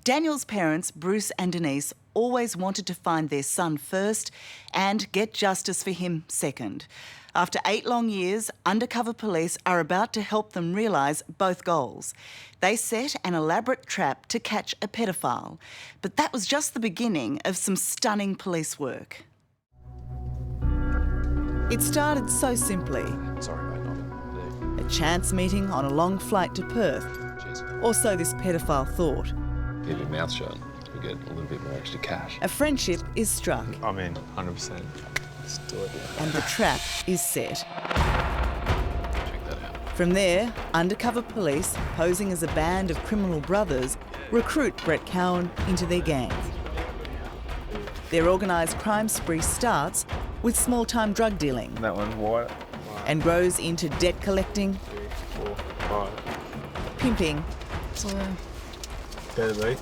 Daniel's parents, Bruce and Denise, always wanted to find their son first and get justice for him second. After 8 long years, undercover police are about to help them realise both goals. They set an elaborate trap to catch a pedophile, but that was just the beginning of some stunning police work. It started so simply. Sorry, mate, not there. A chance meeting on a long flight to Perth. Cheers. Or so this pedophile thought. Keep your mouth shut. We get a little bit more extra cash. A friendship is struck. I'm in, 100%. Let's do it. And the trap is set. Check that out. From there, undercover police, posing as a band of criminal brothers, recruit Brett Cowan into their gang. Their organised crime spree starts with small-time drug dealing. That one's white. And grows into debt collecting, 3, 4, 5. pimping, Better be.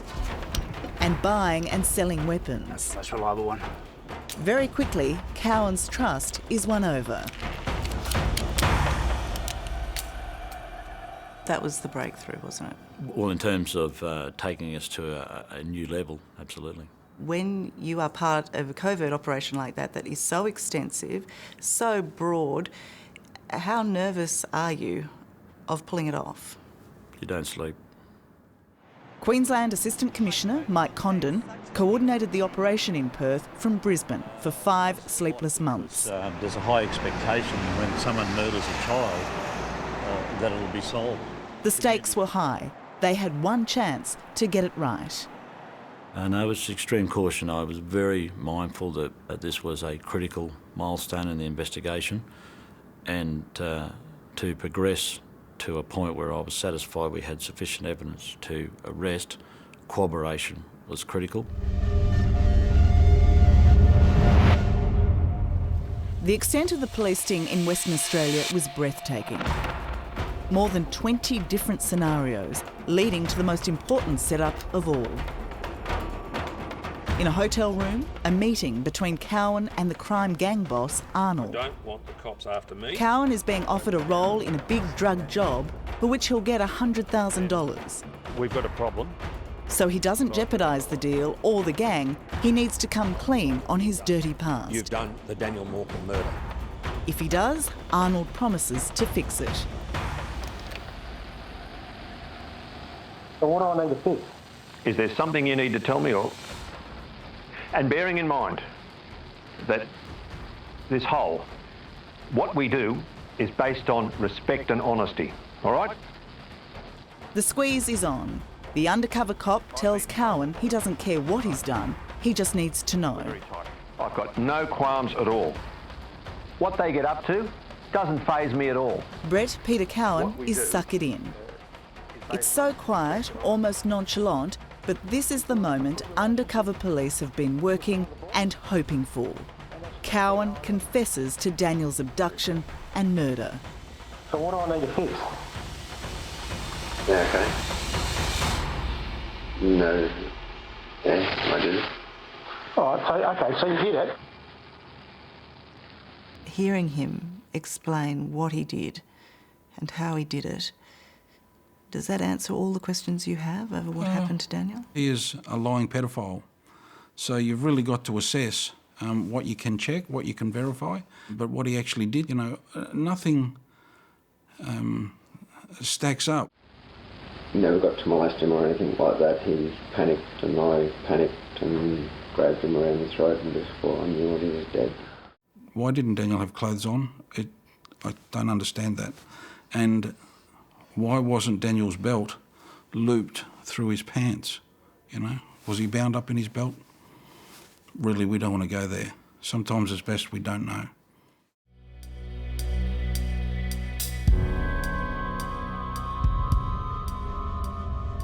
and buying and selling weapons. Most reliable one. Very quickly, Cowan's trust is won over. That was the breakthrough, wasn't it? Well, in terms of taking us to a new level, absolutely. When you are part of a covert operation like that, that is so extensive, so broad, how nervous are you of pulling it off? You don't sleep. Queensland Assistant Commissioner Mike Condon coordinated the operation in Perth from Brisbane for 5 sleepless months. There's a high expectation when someone murders a child that it'll be solved. The stakes were high. They had one chance to get it right. No, it was extreme caution. I was very mindful that this was a critical milestone in the investigation, and to progress to a point where I was satisfied we had sufficient evidence to arrest, corroboration was critical. The extent of the police sting in Western Australia was breathtaking. More than 20 different scenarios leading to the most important setup of all. In a hotel room, a meeting between Cowan and the crime gang boss, Arnold. I don't want the cops after me. Cowan is being offered a role in a big drug job for which he'll get $100,000. We've got a problem. So he doesn't jeopardise the deal or the gang. He needs to come clean on his dirty past. You've done the Daniel Morcombe murder. If he does, Arnold promises to fix it. So what do I need to fix? Is there something you need to tell me, or... And bearing in mind that this whole, what we do is based on respect and honesty, all right? The squeeze is on. The undercover cop tells Cowan he doesn't care what he's done, he just needs to know. I've got no qualms at all. What they get up to doesn't faze me at all. Brett Peter Cowan is suck it in. It's so quiet, almost nonchalant, but this is the moment undercover police have been working and hoping for. Cowan confesses to Daniel's abduction and murder. So what do I need to fix? Yeah, okay. No. Yeah, I do. All right, so you did it. Hearing him explain what he did and how he did it, does that answer all the questions you have over what happened to Daniel? He is a lying pedophile. So you've really got to assess what you can check, what you can verify, but what he actually did, nothing stacks up. He never got to molest him or anything like that. He panicked and I panicked and grabbed him around the throat and just thought I knew he was dead. Why didn't Daniel have clothes on? I don't understand that. And why wasn't Daniel's belt looped through his pants? Was he bound up in his belt? Really, we don't want to go there. Sometimes it's best we don't know.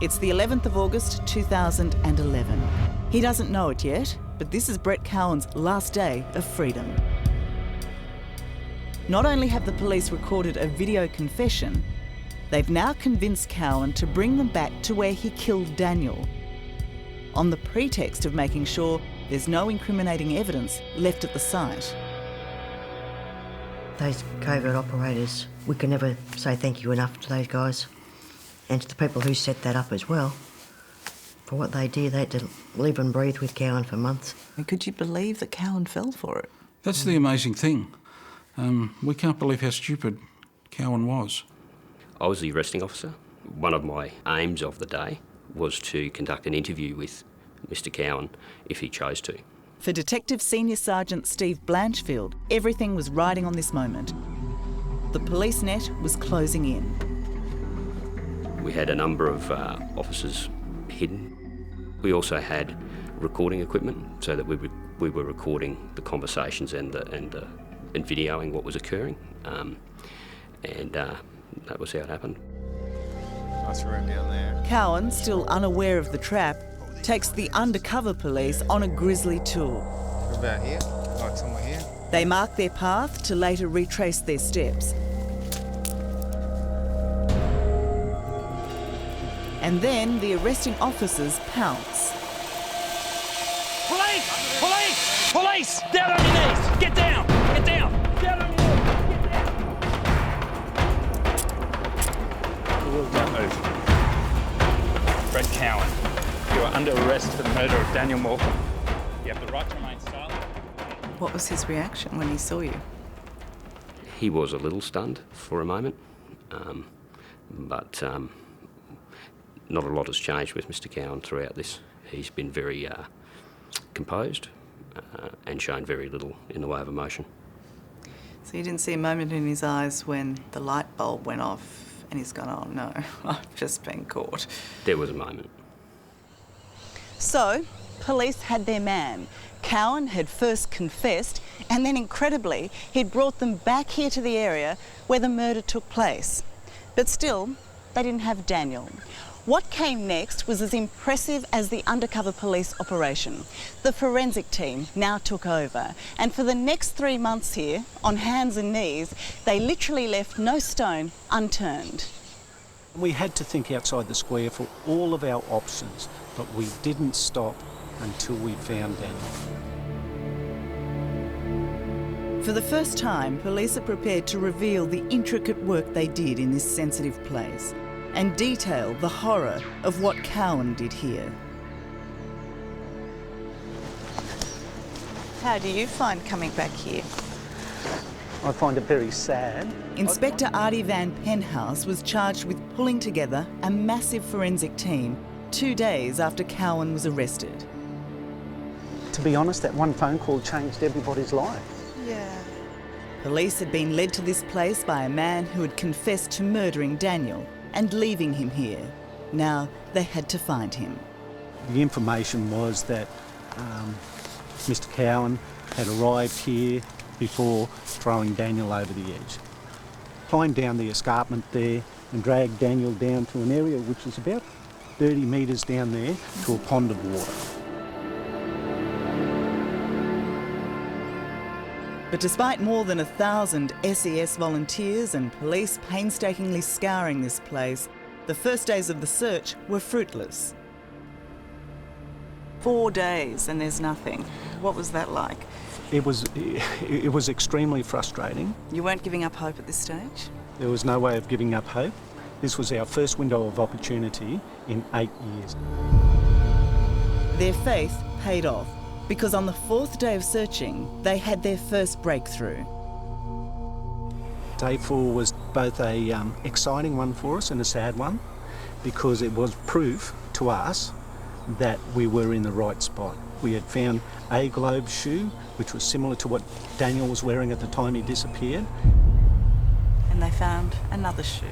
It's the 11th of August 2011. He doesn't know it yet, but this is Brett Cowan's last day of freedom. Not only have the police recorded a video confession, they've now convinced Cowan to bring them back to where he killed Daniel, on the pretext of making sure there's no incriminating evidence left at the site. Those covert operators, we can never say thank you enough to those guys and to the people who set that up as well. For what they did, they had to live and breathe with Cowan for months. And could you believe that Cowan fell for it? That's the amazing thing. We can't believe how stupid Cowan was. I was the arresting officer. One of my aims of the day was to conduct an interview with Mr. Cowan if he chose to. For Detective Senior Sergeant Steve Blanchfield, everything was riding on this moment. The police net was closing in. We had a number of officers hidden. We also had recording equipment so that we were recording the conversations and videoing what was occurring. That was how it happened. Nice room down there. Cowan, still unaware of the trap, takes the undercover police on a grisly tour. What about here? Like somewhere here? They mark their path to later retrace their steps. And then the arresting officers pounce. Police! Police! Police! Down on your knees! Get down! Get down! Down on your knees! Get down! Don't move. Brett Cowan, you are under arrest for the murder of Daniel Morcombe. You have the right to remain silent. What was his reaction when he saw you? He was a little stunned for a moment, but not a lot has changed with Mr. Cowan throughout this. He's been very composed and shown very little in the way of emotion. So you didn't see a moment in his eyes when the light bulb went off and he's gone, oh no, I've just been caught. There was a moment. So, police had their man. Cowan had first confessed and then, incredibly, he'd brought them back here to the area where the murder took place. But still, they didn't have Daniel. What came next was as impressive as the undercover police operation. The forensic team now took over, and for the next 3 months here, on hands and knees, they literally left no stone unturned. We had to think outside the square for all of our options, but we didn't stop until we found Daniel. For the first time, police are prepared to reveal the intricate work they did in this sensitive place and detail the horror of what Cowan did here. How do you find coming back here? I find it very sad. Inspector Artie Van Penhouse was charged with pulling together a massive forensic team 2 days after Cowan was arrested. To be honest, that one phone call changed everybody's life. Yeah. Police had been led to this place by a man who had confessed to murdering Daniel and leaving him here. Now they had to find him. The information was that Mr. Cowan had arrived here before throwing Daniel over the edge. Climbed down the escarpment there and dragged Daniel down to an area which is about 30 metres down there to a pond of water. But despite more than 1,000 SES volunteers and police painstakingly scouring this place, the first days of the search were fruitless. 4 days and there's nothing. What was that like? It was extremely frustrating. You weren't giving up hope at this stage? There was no way of giving up hope. This was our first window of opportunity in 8 years. Their faith paid off, because on the 4th day of searching, they had their first breakthrough. Day 4 was both a exciting one for us and a sad one, because it was proof to us that we were in the right spot. We had found a globe shoe, which was similar to what Daniel was wearing at the time he disappeared. And they found another shoe.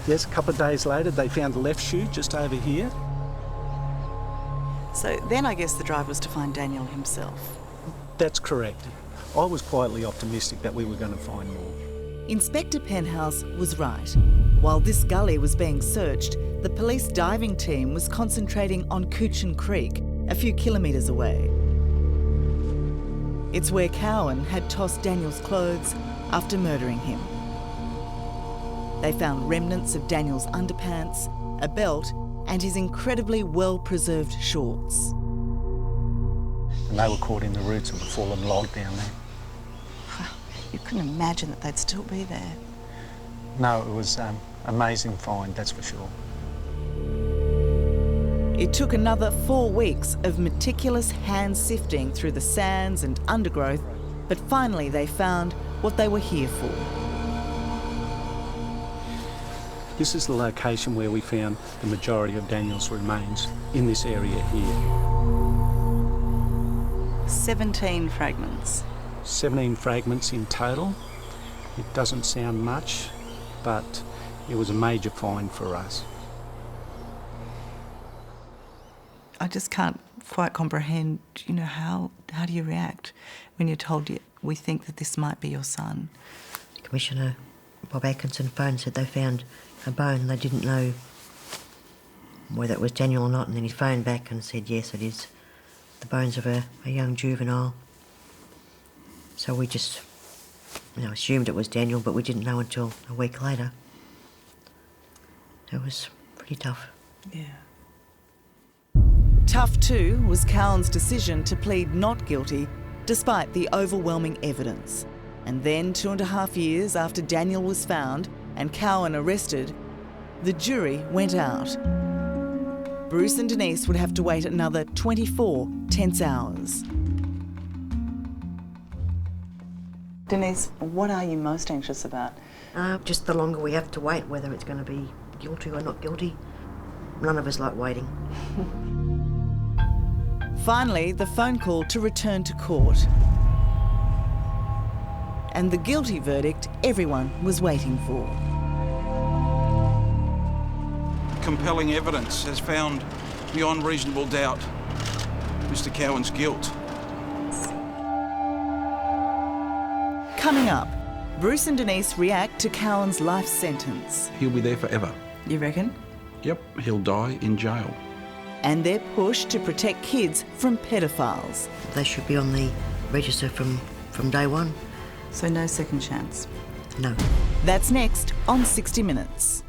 Yes, a couple of days later, they found the left shoe just over here. So then I guess the drive was to find Daniel himself. That's correct. I was quietly optimistic that we were going to find more. Inspector Penhouse was right. While this gully was being searched, the police diving team was concentrating on Coochin Creek, a few kilometres away. It's where Cowan had tossed Daniel's clothes after murdering him. They found remnants of Daniel's underpants, a belt, and his incredibly well-preserved shorts. And they were caught in the roots of a fallen log down there. You couldn't imagine that they'd still be there. No, it was an amazing find, that's for sure. It took another 4 weeks of meticulous hand sifting through the sands and undergrowth, but finally they found what they were here for. This is the location where we found the majority of Daniel's remains, in this area here. 17 fragments. 17 fragments in total. It doesn't sound much, but it was a major find for us. I just can't quite comprehend, you know, how do you react when you're told we think that this might be your son? Commissioner Bob Atkinson phoned, said they found a bone. They didn't know whether it was Daniel or not, and then he phoned back and said, yes, it is the bones of a young juvenile. So we just, assumed it was Daniel, but we didn't know until a week later. It was pretty tough. Yeah. Tough too was Cowan's decision to plead not guilty despite the overwhelming evidence. And then 2.5 years after Daniel was found and Cowan arrested, the jury went out. Bruce and Denise would have to wait another 24 tense hours. Denise, what are you most anxious about? Just the longer we have to wait, whether it's going to be guilty or not guilty. None of us like waiting. Finally, the phone call to return to court. And the guilty verdict everyone was waiting for. Compelling evidence has found beyond reasonable doubt Mr. Cowan's guilt. Coming up, Bruce and Denise react to Cowan's life sentence. He'll be there forever. You reckon? Yep, he'll die in jail. And their push to protect kids from pedophiles. They should be on the register from day one. So no second chance? No. That's next on 60 Minutes.